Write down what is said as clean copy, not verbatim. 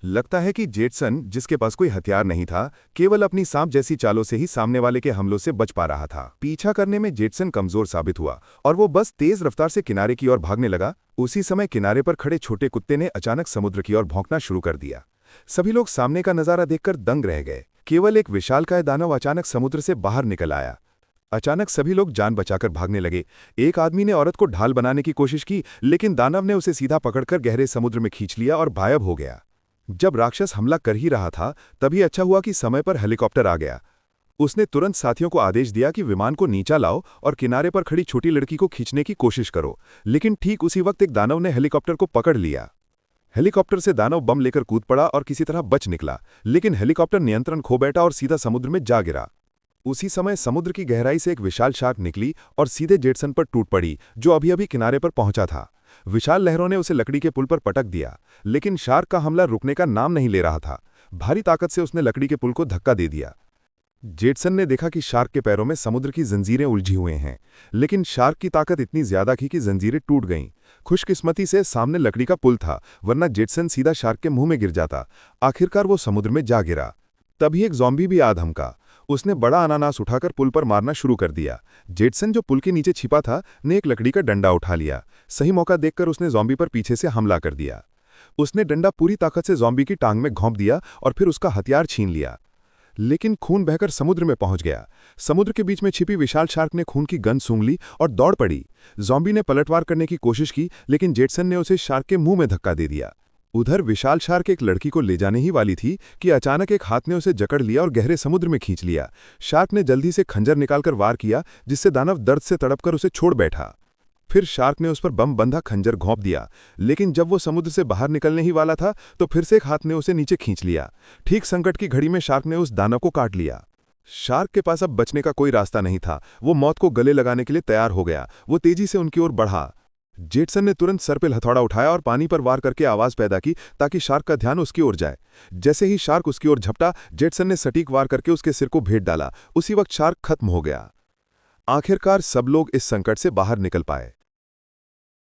लगता है कि जेटसन, जिसके पास कोई हथियार नहीं था, केवल अपनी सांप जैसी चालों से ही सामने वाले के हमलों से बच पा रहा था। पीछा करने में जेटसन कमजोर साबित हुआ और वो बस तेज रफ्तार से किनारे की ओर भागने लगा। उसी समय किनारे पर खड़े छोटे कुत्ते ने अचानक समुद्र की ओर भौंकना शुरू कर दिया। सभी लोग सामने का नजारा देखकर दंग रह गए। केवल एक विशालकाय दानव अचानक समुद्र से बाहर निकल आया। अचानक सभी लोग जान बचाकर भागने लगे। एक आदमी ने औरत को ढाल बनाने की कोशिश की, लेकिन दानव ने उसे सीधा पकड़कर गहरे समुद्र में खींच लिया और गायब हो गया। जब राक्षस हमला कर ही रहा था, तभी अच्छा हुआ कि समय पर हेलीकॉप्टर आ गया। उसने तुरंत साथियों को आदेश दिया कि विमान को नीचा लाओ और किनारे पर खड़ी छोटी लड़की को खींचने की कोशिश करो। लेकिन ठीक उसी वक्त एक दानव ने हेलीकॉप्टर को पकड़ लिया। हेलीकॉप्टर से दानव बम लेकर कूद पड़ा और किसी तरह बच निकला, लेकिन हेलीकॉप्टर नियंत्रण खो बैठा और सीधा समुद्र में जा गिरा। उसी समय समुद्र की गहराई से एक विशाल शार्क निकली और सीधे जेटसन पर टूट पड़ी, जो अभी अभी किनारे पर पहुंचा था। विशाल लहरों ने उसे लकड़ी के पुल पर पटक दिया, लेकिन शार्क का हमला रुकने का नाम नहीं ले रहा था। भारी ताकत से उसने लकड़ी के पुल को धक्का दे दिया। जेटसन ने देखा कि शार्क के पैरों में समुद्र की जंजीरें उलझी हुए हैं, लेकिन शार्क की ताकत इतनी ज्यादा थी कि जंजीरें टूट गईं। खुशकिस्मती से सामने लकड़ी का पुल था, वरना जेटसन सीधा शार्क के मुंह में गिर जाता। आखिरकार वो समुद्र में जा गिरा। तभी एक ज़ॉम्बी भी आ धमका। उसने बड़ा अनानास उठाकर पुल पर मारना शुरू कर दिया। जेटसन, जो पुल के नीचे छिपा था, ने एक लकड़ी का डंडा उठा लिया। सही मौका देखकर उसने ज़ॉम्बी पर पीछे से हमला कर दिया। उसने डंडा पूरी ताकत से ज़ॉम्बी की टांग में घोंप दिया और फिर उसका हथियार छीन लिया। लेकिन खून बहकर समुद्र में पहुंच गया। समुद्र के बीच में छिपी विशाल शार्क ने खून की गंध सूंघ ली और दौड़ पड़ी। ज़ॉम्बी ने पलटवार करने की कोशिश की, लेकिन जेटसन ने उसे शार्क के मुंह में धक्का दे दिया। उधर विशाल शार्क एक लड़की को ले जाने ही वाली थी कि अचानक एक हाथ ने उसे जकड़ लिया और गहरे समुद्र में खींच लिया। शार्क ने जल्दी से खंजर निकालकर वार किया, जिससे दानव दर्द से तड़पकर उसे छोड़ बैठा। फिर शार्क ने उस पर बम बंधा खंजर घोंप दिया, लेकिन जब वो समुद्र से बाहर निकलने ही वाला था, तो फिर से एक हाथ ने उसे नीचे खींच लिया। ठीक संकट की घड़ी में शार्क ने उस दानव को काट लिया। शार्क के पास अब बचने का कोई रास्ता नहीं था। वो मौत को गले लगाने के लिए तैयार हो गया। वो तेजी से उनकी ओर बढ़ा। जेटसन ने तुरंत सर पे हथौड़ा उठाया और पानी पर वार करके आवाज पैदा की, ताकि शार्क का ध्यान उसकी ओर जाए। जैसे ही शार्क उसकी ओर झपटा, जेटसन ने सटीक वार करके उसके सिर को भेद डाला। उसी वक्त शार्क खत्म हो गया। आखिरकार सब लोग इस संकट से बाहर निकल पाए।